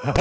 Hello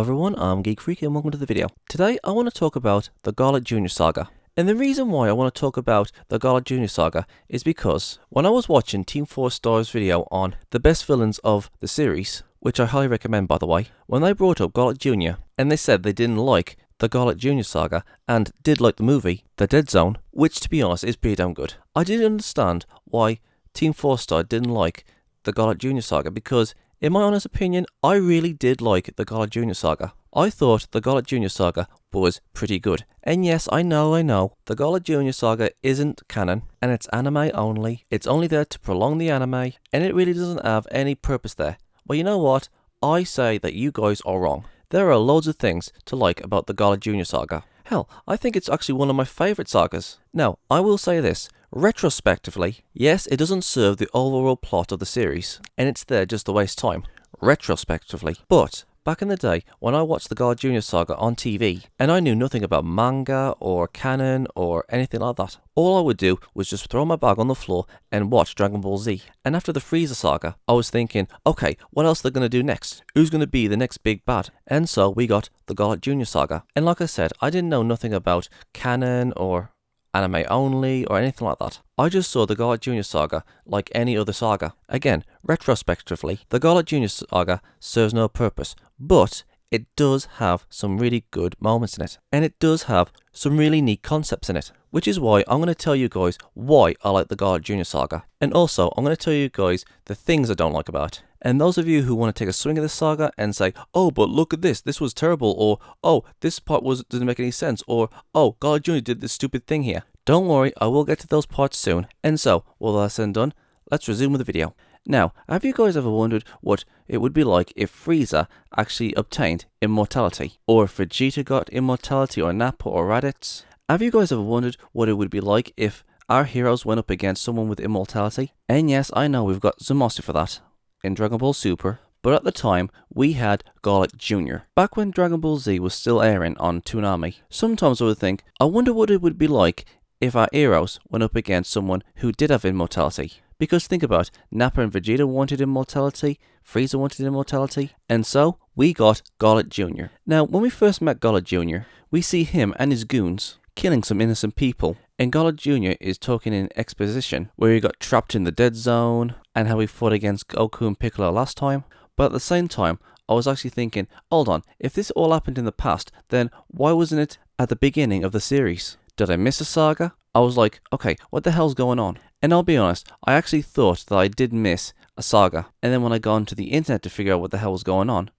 everyone, I'm Geek Freak and welcome to the video. Today I want to talk about the Garlic Jr. saga. And the reason why I want to talk about the Garlic Jr. saga is because when I was watching Team 4 Star's video on the best villains of the series, which I highly recommend by the way, when they brought up Garlic Jr. and they said they didn't like the Garlic Jr. saga and did like the movie, The Dead Zone, which to be honest is pretty damn good. I didn't understand why Team 4 Star didn't like the Garlic Jr. saga because in my honest opinion, I really did like the Garlic Jr. saga. I thought the Garlic Jr. saga was pretty good. And yes, I know, the Garlic Jr. saga isn't canon, and it's anime only. It's only there to prolong the anime, and it really doesn't have any purpose there. Well, you know what? I say that you guys are wrong. There are loads of things to like about the Garlic Jr. saga. Hell, I think it's actually one of my favourite sagas. Now, I will say this. Retrospectively, yes, it doesn't serve the overall plot of the series, and it's there just to waste time, retrospectively. But back in the day, when I watched the Garlic Jr. saga on TV, and I knew nothing about manga or canon or anything like that, all I would do was just throw my bag on the floor and watch Dragon Ball Z. And after the Frieza saga, I was thinking, okay, what else are they going to do next? Who's going to be the next big bad? And so we got the Garlic Jr. saga. And like I said, I didn't know nothing about canon or anime only or anything like that. I just saw the Garlic Jr. saga like any other saga. Again, retrospectively, the Garlic Jr. saga serves no purpose, but it does have some really good moments in it, and it does have some really neat concepts in it, which is why I'm going to tell you guys why I like the Garlic Jr. saga, and also I'm going to tell you guys the things I don't like about it. And those of you who want to take a swing at this saga and say, oh, but look at this was terrible, or oh, this part didn't make any sense, or oh, Garlic Jr. did this stupid thing here. Don't worry, I will get to those parts soon. And so, with all that said and done, let's resume with the video. Now, have you guys ever wondered what it would be like if Frieza actually obtained immortality? Or if Vegeta got immortality, or Nappa, or Raditz? Have you guys ever wondered what it would be like if our heroes went up against someone with immortality? And yes, I know we've got Zamasu for that in Dragon Ball Super, but at the time, we had Garlic Jr. Back when Dragon Ball Z was still airing on Toonami, sometimes I would think, I wonder what it would be like if our heroes went up against someone who did have immortality. Because think about it, Nappa and Vegeta wanted immortality, Frieza wanted immortality, and so we got Garlic Jr. Now, when we first met Garlic Jr., we see him and his goons killing some innocent people, and Garlic Jr. is talking in exposition where he got trapped in the dead zone and how he fought against Goku and Piccolo last time. But at the same time, I was actually thinking, hold on, if this all happened in the past, then why wasn't it at the beginning of the series? Did I miss a saga? I was like, okay, what the hell's going on? And I'll be honest, I actually thought that I did miss a saga. And then when I got onto the internet to figure out what the hell was going on,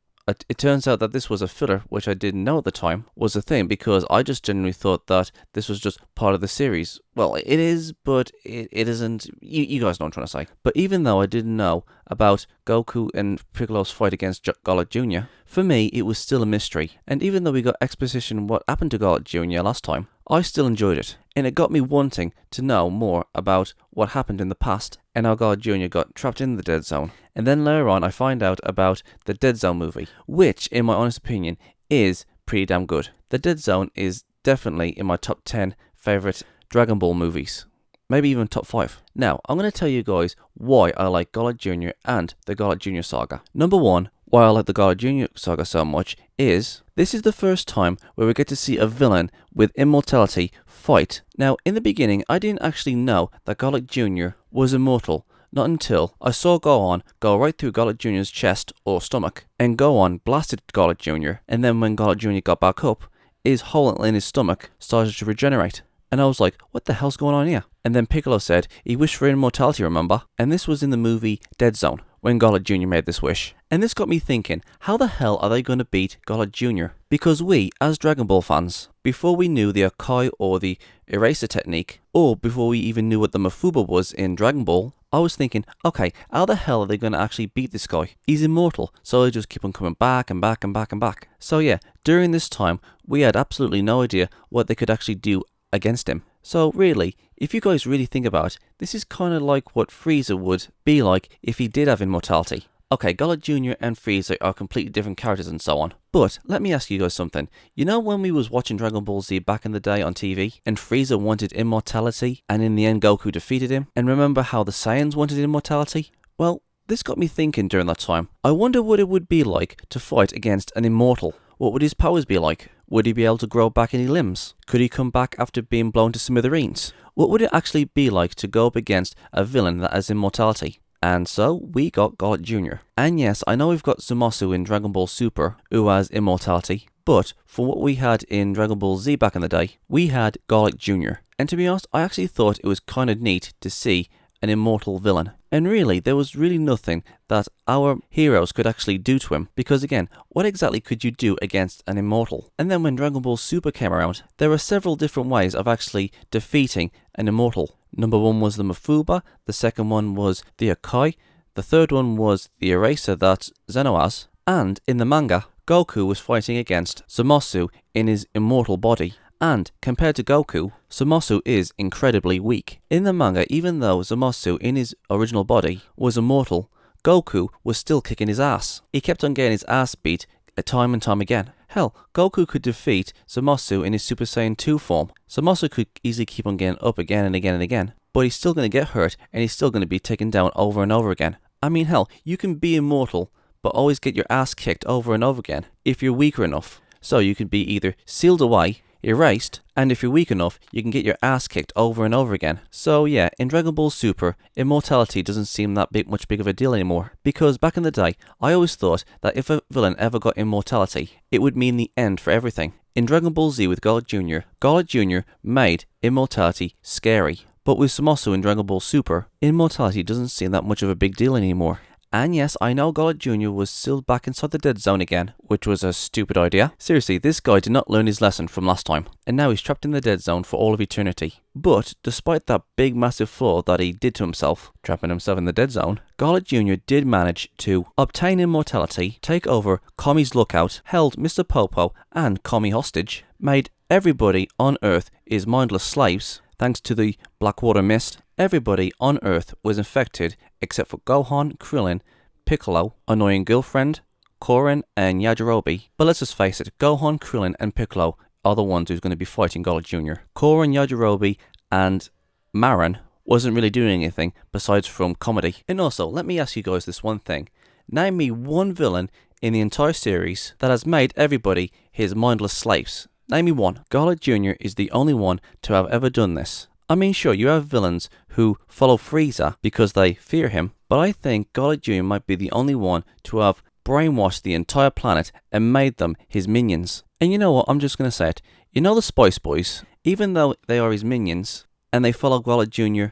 it turns out that this was a filler, which I didn't know at the time was a thing, because I just genuinely thought that this was just part of the series. Well, it is, but it isn't. You guys know what I'm trying to say. But even though I didn't know about Goku and Piccolo's fight against Garlic Jr., for me, it was still a mystery. And even though we got exposition what happened to Garlic Jr. last time, I still enjoyed it. And it got me wanting to know more about what happened in the past and how Garlic Jr. got trapped in the Dead Zone. And then later on, I find out about the Dead Zone movie, which, in my honest opinion, is pretty damn good. The Dead Zone is definitely in my top 10 favourite Dragon Ball movies. Maybe even top 5. Now, I'm going to tell you guys why I like Garlic Jr. and the Garlic Jr. saga. Number 1, why I like the Garlic Jr. saga so much is this is the first time where we get to see a villain with immortality fight. Now, in the beginning, I didn't actually know that Garlic Jr. was immortal. Not until I saw Gohan go right through Garlic Jr.'s chest or stomach, and Gohan blasted Garlic Jr., and then when Garlic Jr. got back up, his hole in his stomach started to regenerate. And I was like, what the hell's going on here? And then Piccolo said he wished for immortality, remember? And this was in the movie Dead Zone, when Garlic Jr. made this wish. And this got me thinking, how the hell are they going to beat Garlic Jr.? Because we, as Dragon Ball fans, before we knew the Akai or the eraser technique, or before we even knew what the Mafuba was in Dragon Ball, I was thinking, okay, how the hell are they going to actually beat this guy? He's immortal, so they just keep on coming back and back and back and back. So yeah, during this time, we had absolutely no idea what they could actually do against him. So really, if you guys really think about it, this is kind of like what Frieza would be like if he did have immortality. Okay, Gullet Jr. and Frieza are completely different characters and so on. But let me ask you guys something. You know when we was watching Dragon Ball Z back in the day on TV, and Frieza wanted immortality, and in the end Goku defeated him? And remember how the Saiyans wanted immortality? Well, this got me thinking during that time. I wonder what it would be like to fight against an immortal. What would his powers be like? Would he be able to grow back any limbs? Could he come back after being blown to smithereens? What would it actually be like to go up against a villain that has immortality? And so, we got Gullet Jr. And yes, I know we've got Zamasu in Dragon Ball Super, who has immortality, but for what we had in Dragon Ball Z back in the day, we had Gullet Jr. And to be honest, I actually thought it was kind of neat to see an immortal villain. And really, there was really nothing that our heroes could actually do to him, because again, what exactly could you do against an immortal? And then when Dragon Ball Super came around, there were several different ways of actually defeating an immortal. Number one was the Mafuba, the second one was the Akai, the third one was the Eraser that Zeno has, and in the manga, Goku was fighting against Zamasu in his immortal body. And compared to Goku, Zamasu is incredibly weak. In the manga, even though Zamasu in his original body was immortal, Goku was still kicking his ass. He kept on getting his ass beat time and time again. Hell, Goku could defeat Zamasu in his Super Saiyan 2 form. Zamasu could easily keep on getting up again and again and again, but he's still going to get hurt and he's still going to be taken down over and over again. I mean, hell, you can be immortal, but always get your ass kicked over and over again if you're weaker enough. So you can be either sealed away, erased, and if you're weak enough, you can get your ass kicked over and over again. So yeah, in Dragon Ball Super, immortality doesn't seem that much big of a deal anymore. Because back in the day, I always thought that if a villain ever got immortality, it would mean the end for everything. In Dragon Ball Z with Gullet Jr. made immortality scary. But with Zamasu in Dragon Ball Super, immortality doesn't seem that much of a big deal anymore. And yes, I know Gullet Jr. was still back inside the dead zone again, which was a stupid idea. Seriously, this guy did not learn his lesson from last time, and now he's trapped in the dead zone for all of eternity. But, despite that big massive flaw that he did to himself, trapping himself in the dead zone, Gullet Jr. did manage to obtain immortality, take over Kami's lookout, held Mr. Popo and Kami hostage, made everybody on Earth his mindless slaves, thanks to the Blackwater Mist. Everybody on Earth was infected except for Gohan, Krillin, Piccolo, Annoying Girlfriend, Korin, and Yajirobe. But let's just face it, Gohan, Krillin, and Piccolo are the ones who's going to be fighting Gullet Jr. Korin, Yajirobe, and Marin wasn't really doing anything besides from comedy. And also, let me ask you guys this one thing. Name me one villain in the entire series that has made everybody his mindless slaves. Name me one. Gullet Jr. is the only one to have ever done this. I mean, sure, you have villains who follow Frieza because they fear him, but I think Gullet Jr. might be the only one to have brainwashed the entire planet and made them his minions. And you know what, I'm just going to say it. You know the Spice Boys, even though they are his minions, and they follow Gullet Jr.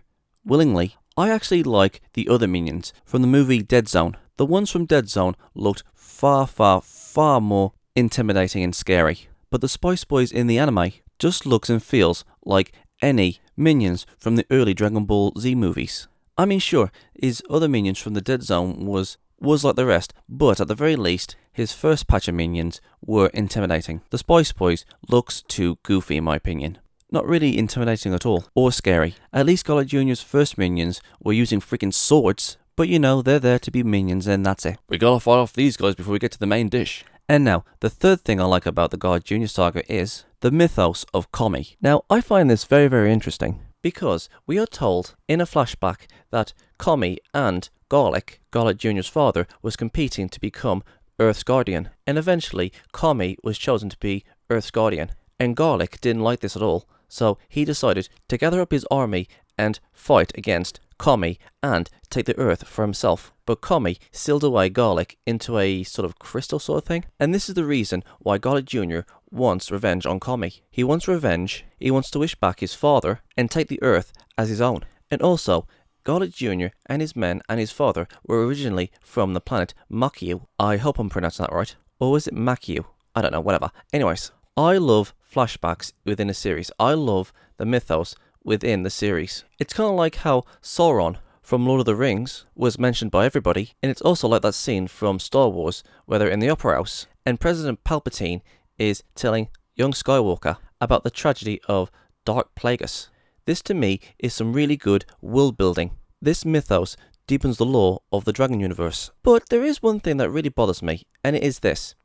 willingly, I actually like the other minions from the movie Dead Zone. The ones from Dead Zone looked far more intimidating and scary. But the Spice Boys in the anime just looks and feels like any minions from the early Dragon Ball Z movies. I mean, sure, his other minions from the Dead Zone was like the rest, but at the very least, his first patch of minions were intimidating. The Spice Boys looks too goofy in my opinion. Not really intimidating at all, or scary. At least Gullet Jr.'s first minions were using freaking swords, but you know, they're there to be minions and that's it. We gotta fight off these guys before we get to the main dish. And now, the third thing I like about the Gullet Jr. saga is the mythos of Kami. Now, I find this very interesting, because we are told in a flashback that Kami and Gullet Jr.'s father, was competing to become Earth's guardian, and eventually Kami was chosen to be Earth's guardian, and Gullet didn't like this at all, so he decided to gather up his army and fight against Kami and take the Earth for himself. But Kami sealed away Gullet into a sort of crystal sort of thing, and this is the reason why Gullet Jr. wants revenge on Kami. He wants revenge, he wants to wish back his father and take the Earth as his own. And also, Gullet Jr. and his men and his father were originally from the planet Makiu. I hope I'm pronouncing that right. Or is it Makiu? I don't know, whatever. Anyways, I love flashbacks within a series. I love the mythos within the series. It's kind of like how Sauron from Lord of the Rings was mentioned by everybody, and it's also like that scene from Star Wars where they're in the Opera House and President Palpatine is telling young Skywalker about the tragedy of Darth Plagueis. This to me is some really good world building. This mythos deepens the lore of the Dragon universe. But there is one thing that really bothers me, and it is this.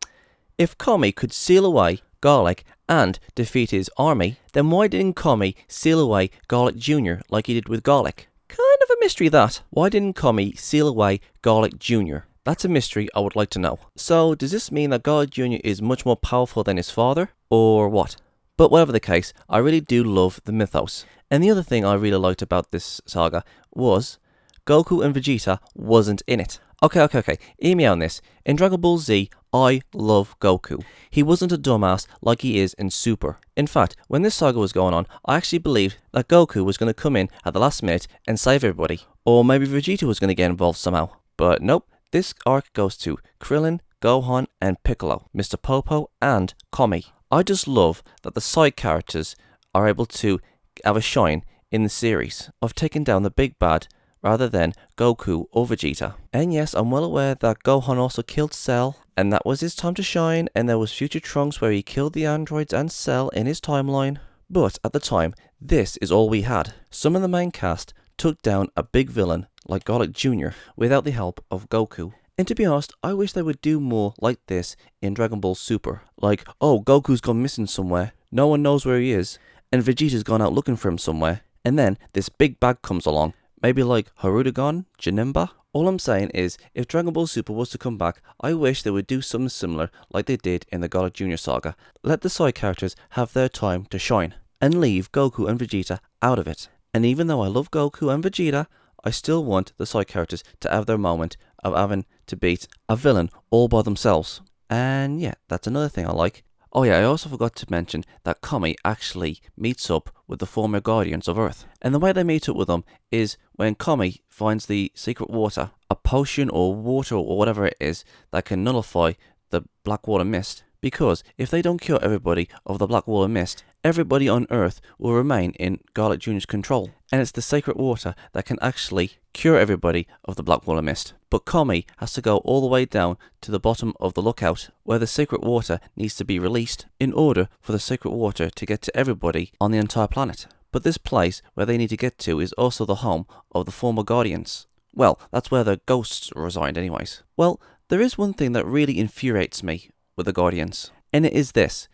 If Kami could seal away Garlic and defeat his army, then why didn't Kami seal away Garlic Jr. like he did with Garlic? Kind of a mystery that. Why didn't Kami seal away Garlic Jr.? That's a mystery I would like to know. So does this mean that Garlic Jr. is much more powerful than his father, or what? But whatever the case, I really do love the mythos. And the other thing I really liked about this saga was Goku and Vegeta wasn't in it. Okay, hear me out on this. In Dragon Ball Z, I love Goku. He wasn't a dumbass like he is in Super. In fact, when this saga was going on, I actually believed that Goku was going to come in at the last minute and save everybody. Or maybe Vegeta was going to get involved somehow. But nope, this arc goes to Krillin, Gohan and Piccolo, Mr. Popo and Kami. I just love that the side characters are able to have a shine in the series of taking down the big bad rather than Goku or Vegeta. And yes, I'm well aware that Gohan also killed Cell, and that was his time to shine, and there was future Trunks where he killed the androids and Cell in his timeline. But at the time, this is all we had. Some of the main cast took down a big villain like Garlic Jr. without the help of Goku. And to be honest, I wish they would do more like this in Dragon Ball Super. Like, oh, Goku's gone missing somewhere, no one knows where he is, and Vegeta's gone out looking for him somewhere, and then this big bad comes along. Maybe like Harudagon, Janemba? All I'm saying is, if Dragon Ball Super was to come back, I wish they would do something similar like they did in the Garlic Jr. saga. Let the side characters have their time to shine, and leave Goku and Vegeta out of it. And even though I love Goku and Vegeta, I still want the side characters to have their moment of having to beat a villain all by themselves. And yeah, that's another thing I like. Oh yeah, I also forgot to mention that Kami actually meets up with the former Guardians of Earth. And the way they meet up with them is when Kami finds the secret water, a potion or water or whatever it is that can nullify the Black Water Mist. Because if they don't cure everybody of the Black Water Mist, everybody on Earth will remain in Garlic Jr.'s control. And it's the sacred water that can actually cure everybody of the Black Water Mist. But Kami has to go all the way down to the bottom of the lookout where the sacred water needs to be released in order for the sacred water to get to everybody on the entire planet. But this place where they need to get to is also the home of the former Guardians. Well, that's where the ghosts reside anyways. Well, there is one thing that really infuriates me with the Guardians, and it is this.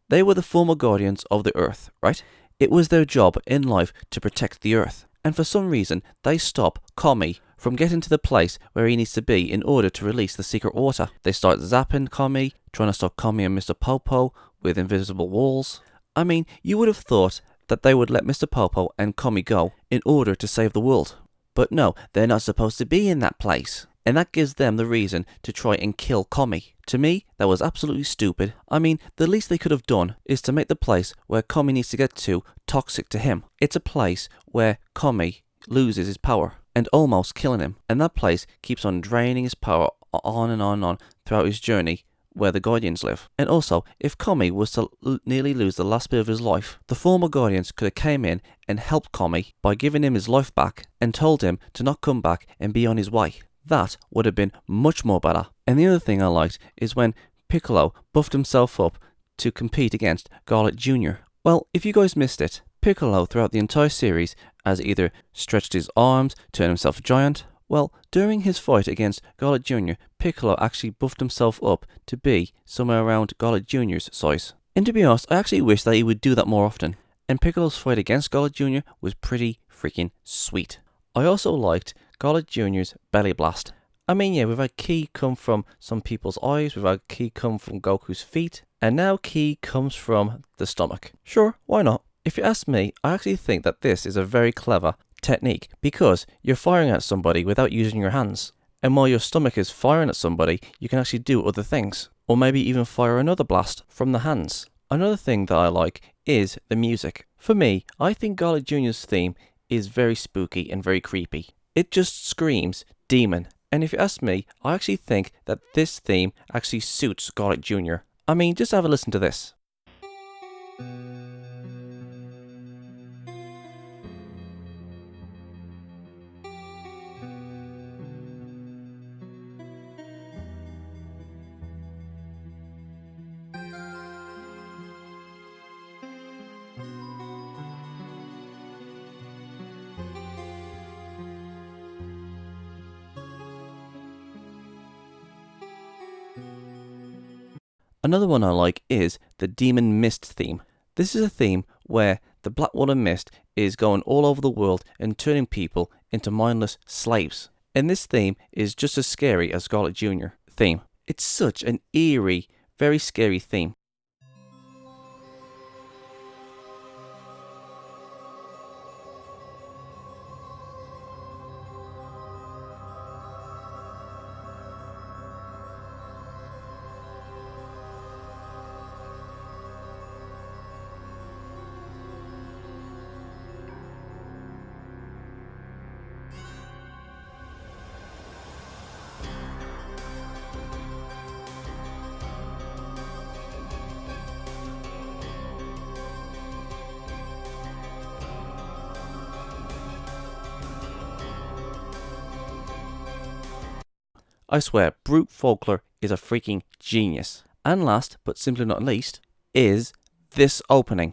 They were the former Guardians of the Earth, right? It was their job in life to protect the Earth, and for some reason they stop Kami from getting to the place where he needs to be in order to release the secret water. They start zapping Kami, trying to stop Kami and Mr. Popo with invisible walls. I mean, you would have thought that they would let Mr. Popo and Kami go in order to save the world. But no, they're not supposed to be in that place. And that gives them the reason to try and kill Kami. To me, that was absolutely stupid. I mean, the least they could have done is to make the place where Kami needs to get to toxic to him. It's a place where Kami loses his power and almost killing him. And that place keeps on draining his power on and on and on throughout his journey where the Guardians live. And also, if Kami was to nearly lose the last bit of his life, the former Guardians could have came in and helped Kami by giving him his life back and told him to not come back and be on his way. That would have been much more better. And the other thing I liked is when Piccolo buffed himself up to compete against Garlic Jr. Well, if you guys missed it, Piccolo throughout the entire series has either stretched his arms, turned himself giant. Well, during his fight against Garlic Jr., Piccolo actually buffed himself up to be somewhere around Garlic Jr.'s size. And to be honest, I actually wish that he would do that more often. And Piccolo's fight against Garlic Jr. was pretty freaking sweet. I also liked Garlic Jr.'s belly blast. I mean, yeah, we've had ki come from some people's eyes, we've had ki come from Goku's feet, and now ki comes from the stomach. Sure, why not? If you ask me, I actually think that this is a very clever technique because you're firing at somebody without using your hands. And while your stomach is firing at somebody, you can actually do other things. Or maybe even fire another blast from the hands. Another thing that I like is the music. For me, I think Garlic Jr.'s theme is very spooky and very creepy. It just screams demon. And if you ask me, I actually think that this theme actually suits Garlic Jr. I mean, just have a listen to this. Another one I like is the Demon Mist theme. This is a theme where the Blackwater Mist is going all over the world and turning people into mindless slaves. And this theme is just as scary as Scarlet Jr. theme. It's such an eerie, very scary theme. I swear, Brute Folklore is a freaking genius. And last, but simply not least, is this opening.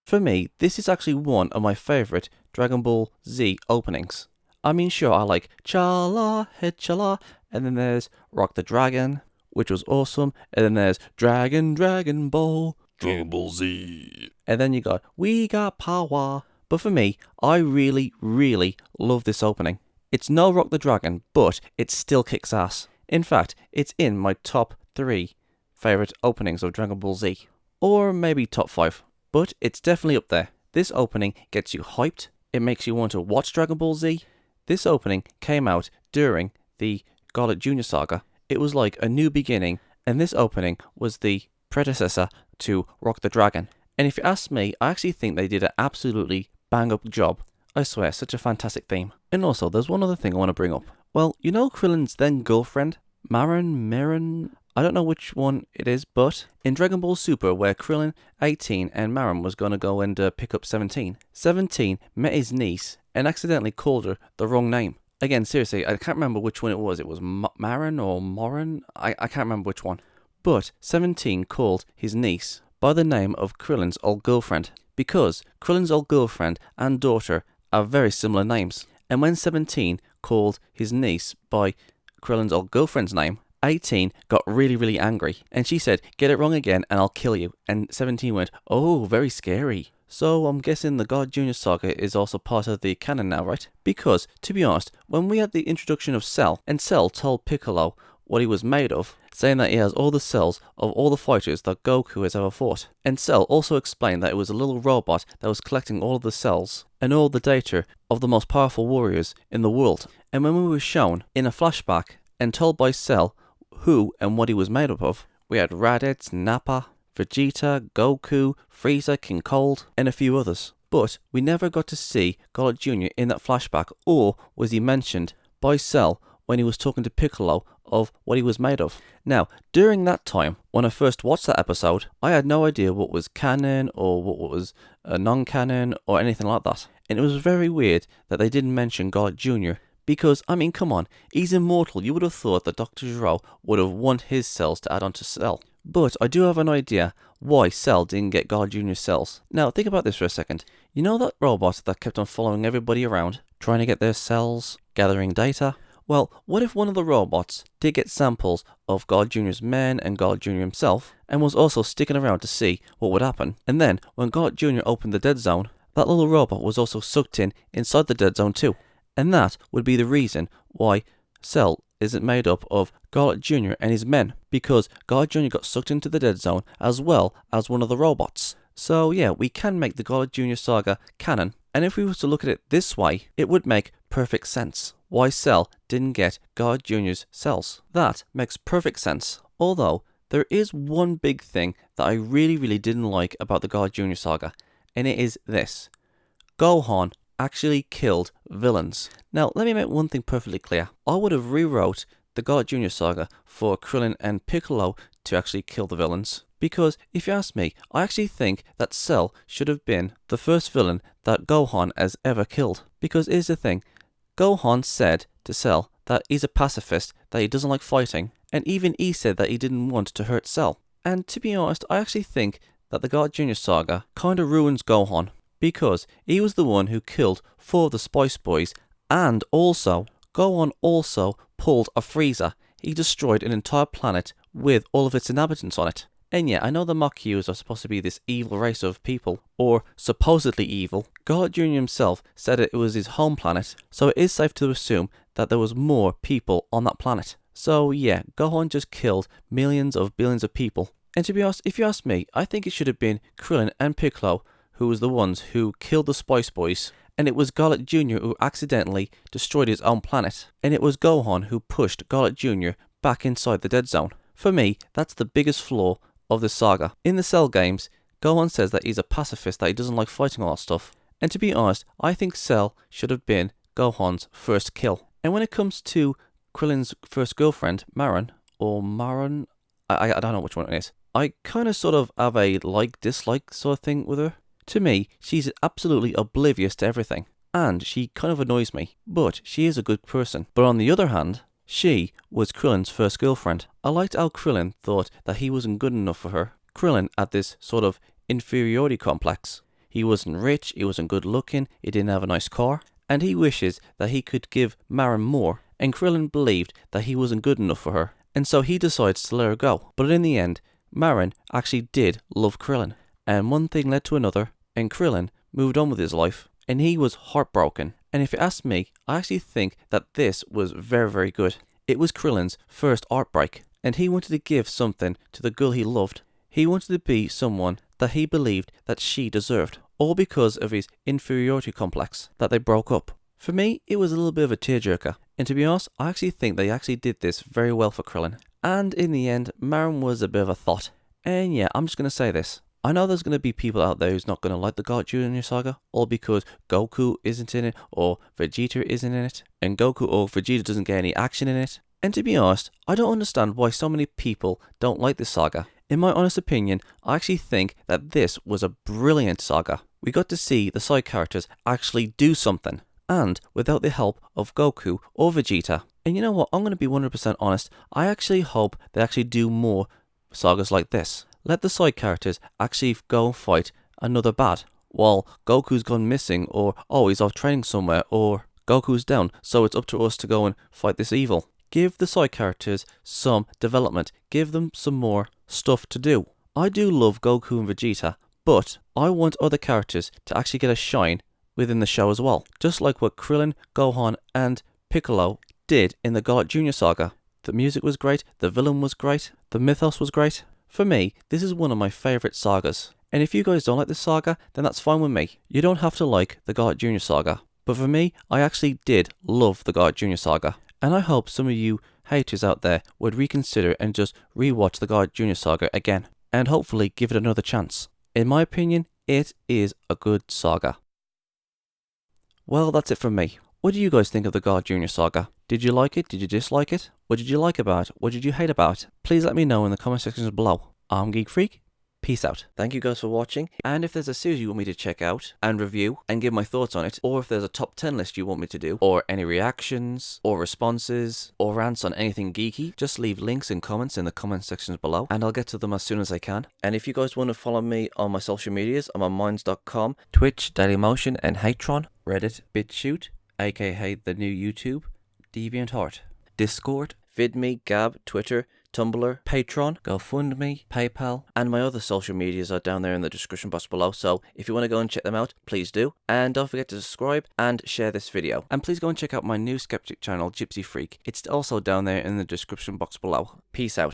For me, this is actually one of my favourite Dragon Ball Z openings. I mean, sure, I like Chala, Head Chala, and then there's Rock the Dragon, which was awesome, and then there's Dragon Ball, Dragon Ball Z. and then you got We Got Power. But for me, I really, really love this opening. It's no Rock the Dragon, but it still kicks ass. In fact, it's in my top 3 favourite openings of Dragon Ball Z. Or maybe top 5. But it's definitely up there. This opening gets you hyped. It makes you want to watch Dragon Ball Z. This opening came out during the Scarlet Jr. saga. It was like a new beginning, and this opening was the predecessor to Rock the Dragon. And if you ask me, I actually think they did an absolutely bang-up job. I swear, such a fantastic theme. And also, there's one other thing I want to bring up. Well, you know Krillin's then girlfriend? Marin? I don't know which one it is, but in Dragon Ball Super, where Krillin, 18, and Marin was going to go and pick up 17, 17 met his niece and accidentally called her the wrong name. Again, seriously, I can't remember which one it was. It was Marin or Morin? I can't remember which one. But 17 called his niece by the name of Krillin's old girlfriend, because Krillin's old girlfriend and daughter are very similar names. And when 17 called his niece by Krillin's old girlfriend's name, 18 got really, really angry, and she said, "Get it wrong again and I'll kill you." And 17 went, "Oh, very scary." So I'm guessing the God Jr. saga is also part of the canon now, right? Because, to be honest, when we had the introduction of Cell, and Cell told Piccolo what he was made of, saying that he has all the cells of all the fighters that Goku has ever fought. And Cell also explained that it was a little robot that was collecting all of the cells and all the data of the most powerful warriors in the world. And when we were shown in a flashback and told by Cell who and what he was made up of, we had Raditz, Nappa, Vegeta, Goku, Frieza, King Cold, and a few others. But we never got to see Scarlet Jr. in that flashback, or was he mentioned by Cell when he was talking to Piccolo of what he was made of. Now, during that time, when I first watched that episode, I had no idea what was canon or what was non-canon or anything like that. And it was very weird that they didn't mention Scarlet Jr., because, I mean, come on, he's immortal. You would have thought that Dr. Gero would have want his cells to add on to Cell. But I do have an idea why Cell didn't get Scarlet Jr.'s cells. Now, think about this for a second. You know that robot that kept on following everybody around, trying to get their cells, gathering data? Well, what if one of the robots did get samples of Scarlet Jr.'s men and Scarlet Jr. himself, and was also sticking around to see what would happen? And then, when Scarlet Jr. opened the dead zone, that little robot was also sucked in inside the dead zone too. And that would be the reason why Cell isn't made up of Garlic Jr. and his men, because Garlic Jr. got sucked into the dead zone as well as one of the robots. So yeah, we can make the Garlic Jr. saga canon, and if we were to look at it this way, it would make perfect sense. Why Cell didn't get Garlic Jr.'s cells. That makes perfect sense. Although, there is one big thing that I really didn't like about the Garlic Jr. saga, and it is this. Gohan actually killed villains. Now, let me make one thing perfectly clear. I would have rewrote the Garlic Jr. saga for Krillin and Piccolo to actually kill the villains. Because, if you ask me, I actually think that Cell should have been the first villain that Gohan has ever killed. Because here's the thing. Gohan said to Cell that he's a pacifist, that he doesn't like fighting, and even he said that he didn't want to hurt Cell. And to be honest, I actually think that the Garlic Jr. saga kinda ruins Gohan, because he was the one who killed 4 of the Spice Boys, and also, Gohan also pulled a Frieza. He destroyed an entire planet with all of its inhabitants on it. And yeah, I know the Makyus are supposed to be this evil race of people, or supposedly evil. Garlic Jr. himself said it was his home planet, so it is safe to assume that there was more people on that planet. So yeah, Gohan just killed millions of billions of people. And to be honest, if you ask me, I think it should have been Krillin and Piccolo who was the ones who killed the Spice Boys, and it was Garlic Jr. who accidentally destroyed his own planet, and it was Gohan who pushed Garlic Jr. back inside the dead zone. For me, that's the biggest flaw of this saga. In the Cell games, Gohan says that he's a pacifist, that he doesn't like fighting all that stuff. And to be honest, I think Cell should have been Gohan's first kill. And when it comes to Krillin's first girlfriend, Marin, or Marin, I don't know which one it is. I kind of sort of have a like-dislike sort of thing with her. To me, she's absolutely oblivious to everything, and she kind of annoys me, but she is a good person. But on the other hand, she was Krillin's first girlfriend. I liked how Krillin thought that he wasn't good enough for her. Krillin had this sort of inferiority complex. He wasn't rich, he wasn't good looking, he didn't have a nice car, and he wishes that he could give Marin more, and Krillin believed that he wasn't good enough for her, and so he decides to let her go. But in the end, Marin actually did love Krillin, and one thing led to another, and Krillin moved on with his life, and he was heartbroken. And if you ask me, I actually think that this was very good. It was Krillin's first heartbreak, and he wanted to give something to the girl he loved. He wanted to be someone that he believed that she deserved, all because of his inferiority complex, that they broke up. For me, it was a little bit of a tearjerker, and to be honest, I actually think they actually did this very well for Krillin. And in the end, Marin was a bit of a thought. And yeah, I'm just going to say this. I know there's going to be people out there who's not going to like the Garlic Jr. saga, all because Goku isn't in it, or Vegeta isn't in it, and Goku or Vegeta doesn't get any action in it. And to be honest, I don't understand why so many people don't like this saga. In my honest opinion, I actually think that this was a brilliant saga. We got to see the side characters actually do something, and without the help of Goku or Vegeta. And you know what, I'm going to be 100% honest, I actually hope they actually do more sagas like this. Let the side characters actually go and fight another bad, while Goku's gone missing, or he's off training somewhere, or Goku's down, so it's up to us to go and fight this evil. Give the side characters some development, give them some more stuff to do. I do love Goku and Vegeta, but I want other characters to actually get a shine within the show as well, just like what Krillin, Gohan and Piccolo did in the Garlic Jr. saga. The music was great, the villain was great, the mythos was great. For me, this is one of my favourite sagas. And if you guys don't like this saga, then that's fine with me. You don't have to like the Garlic Jr. saga. But for me, I actually did love the Garlic Jr. saga. And I hope some of you haters out there would reconsider and just rewatch the Garlic Jr. saga again. And hopefully give it another chance. In my opinion, it is a good saga. Well, that's it from me. What do you guys think of the Garlic Jr. saga? Did you like it? Did you dislike it? What did you like about it? What did you hate about it? Please let me know in the comment sections below. I'm Geek Freak. Peace out. Thank you guys for watching. And if there's a series you want me to check out and review and give my thoughts on it, or if there's a top 10 list you want me to do, or any reactions, or responses, or rants on anything geeky, just leave links and comments in the comment sections below, and I'll get to them as soon as I can. And if you guys want to follow me on my social medias, I'm on minds.com, Twitch, Dailymotion, and Hatron, Reddit, BitChute, aka the new YouTube, DeviantArt, Discord, VidMe, Gab, Twitter, Tumblr, Patreon, GoFundMe, PayPal, and my other social medias are down there in the description box below, so if you want to go and check them out, please do. And don't forget to subscribe and share this video. And please go and check out my new skeptic channel, Gypsy Freak. It's also down there in the description box below. Peace out.